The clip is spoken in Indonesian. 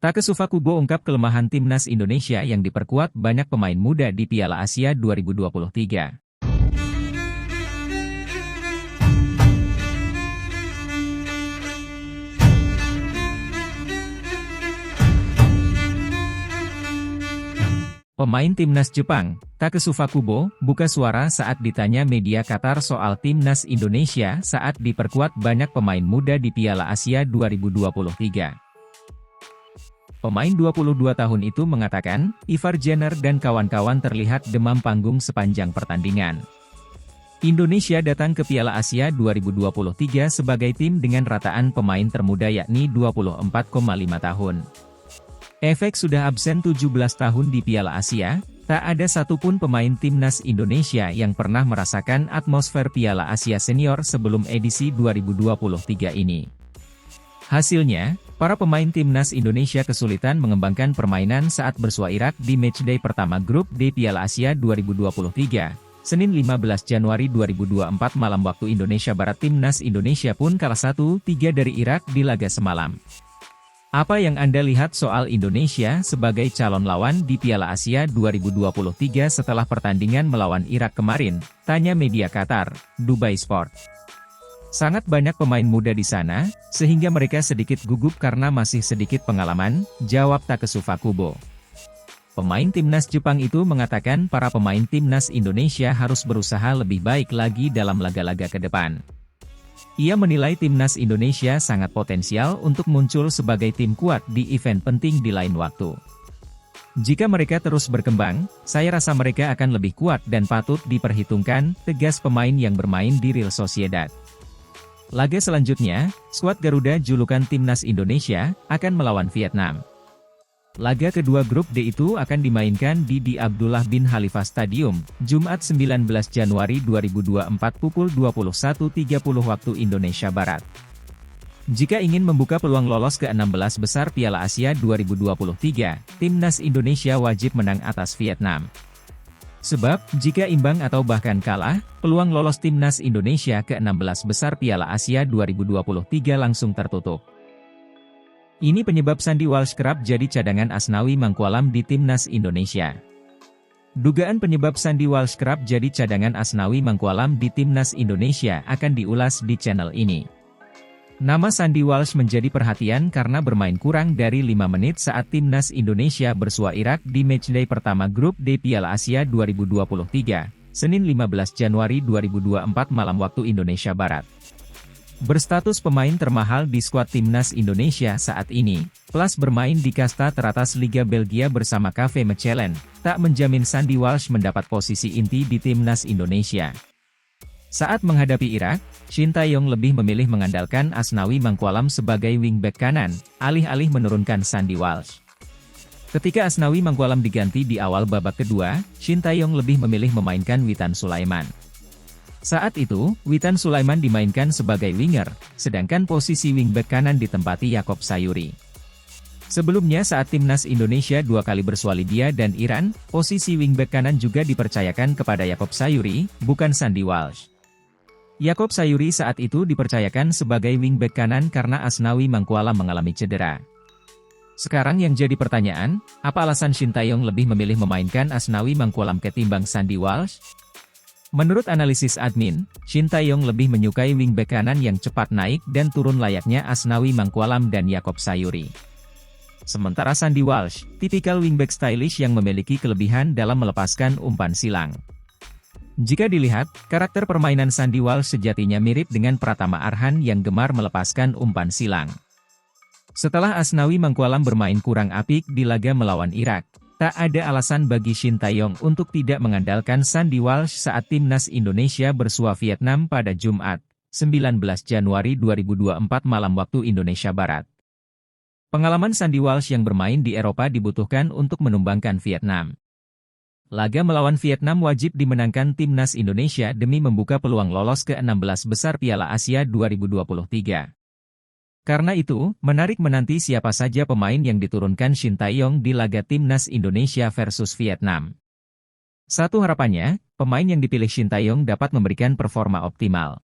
Takesufa Kubo ungkap kelemahan timnas Indonesia yang diperkuat banyak pemain muda di Piala Asia 2023. Pemain timnas Jepang, Takesufa Kubo, buka suara saat ditanya media Qatar soal timnas Indonesia saat diperkuat banyak pemain muda di Piala Asia 2023. Pemain 22 tahun itu mengatakan, Ivar Jenner dan kawan-kawan terlihat demam panggung sepanjang pertandingan. Indonesia datang ke Piala Asia 2023 sebagai tim dengan rataan pemain termuda yakni 24,5 tahun. Efek sudah absen 17 tahun di Piala Asia, tak ada satupun pemain timnas Indonesia yang pernah merasakan atmosfer Piala Asia Senior sebelum edisi 2023 ini. Hasilnya, para pemain timnas Indonesia kesulitan mengembangkan permainan saat bersua Irak di matchday pertama grup D Piala Asia 2023. Senin 15 Januari 2024 malam waktu Indonesia Barat, timnas Indonesia pun kalah 1-3 dari Irak di laga semalam. Apa yang Anda lihat soal Indonesia sebagai calon lawan di Piala Asia 2023 setelah pertandingan melawan Irak kemarin? Tanya media Qatar, Dubai Sport. Sangat banyak pemain muda di sana, sehingga mereka sedikit gugup karena masih sedikit pengalaman, jawab Takesufa Kubo. Pemain timnas Jepang itu mengatakan para pemain timnas Indonesia harus berusaha lebih baik lagi dalam laga-laga ke depan. Ia menilai timnas Indonesia sangat potensial untuk muncul sebagai tim kuat di event penting di lain waktu. Jika mereka terus berkembang, saya rasa mereka akan lebih kuat dan patut diperhitungkan, tegas pemain yang bermain di Real Sociedad. Laga selanjutnya, skuad Garuda julukan timnas Indonesia, akan melawan Vietnam. Laga kedua grup D itu akan dimainkan di Abdullah bin Khalifa Stadium, Jumat 19 Januari 2024 pukul 21.30 waktu Indonesia Barat. Jika ingin membuka peluang lolos ke 16 besar Piala Asia 2023, timnas Indonesia wajib menang atas Vietnam. Sebab, jika imbang atau bahkan kalah, peluang lolos timnas Indonesia ke 16 besar Piala Asia 2023 langsung tertutup. Ini penyebab Sandy Walsh kerap jadi cadangan Asnawi Mangkualam di timnas Indonesia. Dugaan penyebab Sandy Walsh kerap jadi cadangan Asnawi Mangkualam di timnas Indonesia akan diulas di channel ini. Nama Sandy Walsh menjadi perhatian karena bermain kurang dari 5 menit saat timnas Indonesia bersua Irak di matchday pertama grup D Piala Asia 2023, Senin 15 Januari 2024 malam waktu Indonesia Barat. Berstatus pemain termahal di skuad timnas Indonesia saat ini, plus bermain di kasta teratas Liga Belgia bersama KV Mechelen, tak menjamin Sandy Walsh mendapat posisi inti di timnas Indonesia. Saat menghadapi Irak, Shin Tae-yong lebih memilih mengandalkan Asnawi Mangkualam sebagai wingback kanan, alih-alih menurunkan Sandy Walsh. Ketika Asnawi Mangkualam diganti di awal babak kedua, Shin Tae-yong lebih memilih memainkan Witan Sulaiman. Saat itu, Witan Sulaiman dimainkan sebagai winger, sedangkan posisi wingback kanan ditempati Yaakob Sayuri. Sebelumnya saat timnas Indonesia 2 kali bersua Libya dan Iran, posisi wingback kanan juga dipercayakan kepada Yaakob Sayuri, bukan Sandy Walsh. Yaakob Sayuri saat itu dipercayakan sebagai wingback kanan karena Asnawi Mangkualam mengalami cedera. Sekarang yang jadi pertanyaan, apa alasan Shin Tae-yong lebih memilih memainkan Asnawi Mangkualam ketimbang Sandy Walsh? Menurut analisis admin, Shin Tae-yong lebih menyukai wingback kanan yang cepat naik dan turun layaknya Asnawi Mangkualam dan Yaakob Sayuri. Sementara Sandy Walsh, tipikal wingback stylish yang memiliki kelebihan dalam melepaskan umpan silang. Jika dilihat, karakter permainan Sandy Walsh sejatinya mirip dengan Pratama Arhan yang gemar melepaskan umpan silang. Setelah Asnawi Mangkualam bermain kurang apik di laga melawan Irak, tak ada alasan bagi Shin Tae-yong untuk tidak mengandalkan Sandy Walsh saat timnas Indonesia bersua Vietnam pada Jumat, 19 Januari 2024 malam waktu Indonesia Barat. Pengalaman Sandy Walsh yang bermain di Eropa dibutuhkan untuk menumbangkan Vietnam. Laga melawan Vietnam wajib dimenangkan timnas Indonesia demi membuka peluang lolos ke 16 besar Piala Asia 2023. Karena itu, menarik menanti siapa saja pemain yang diturunkan Shin Tae-yong di laga timnas Indonesia versus Vietnam. Satu harapannya, pemain yang dipilih Shin Tae-yong dapat memberikan performa optimal.